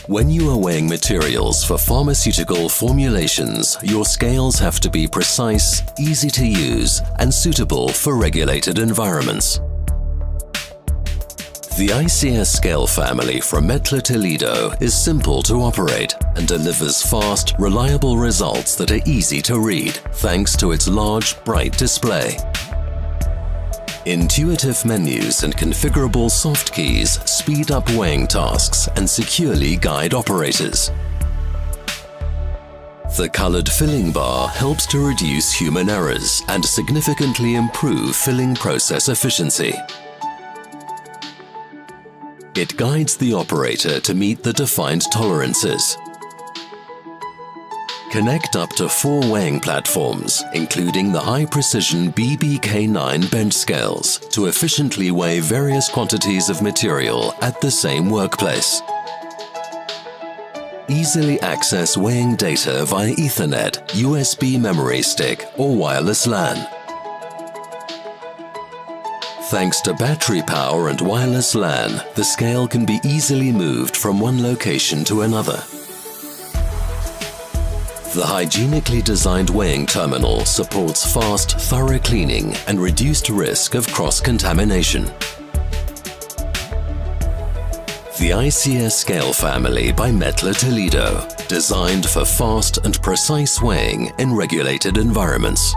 When you are weighing materials for pharmaceutical formulations, your scales have to be precise, easy to use, and suitable for regulated environments. The ICS scale family from METTLER Toledo is simple to operate and delivers fast, reliable results that are easy to read thanks to its large, bright display. Intuitive menus and configurable soft keys speed up weighing tasks and securely guide operators. The colored filling bar helps to reduce human errors and significantly improve filling process efficiency. It guides the operator to meet the defined tolerances. Connect up to 4 weighing platforms, including the high-precision BBK9 bench scales, to efficiently weigh various quantities of material at the same workplace. Easily access weighing data via Ethernet, USB memory stick, or wireless LAN. Thanks to battery power and wireless LAN, the scale can be easily moved from one location to another. The hygienically designed weighing terminal supports fast, thorough cleaning and reduced risk of cross-contamination. The ICS scale family by METTLER Toledo, designed for fast and precise weighing in regulated environments.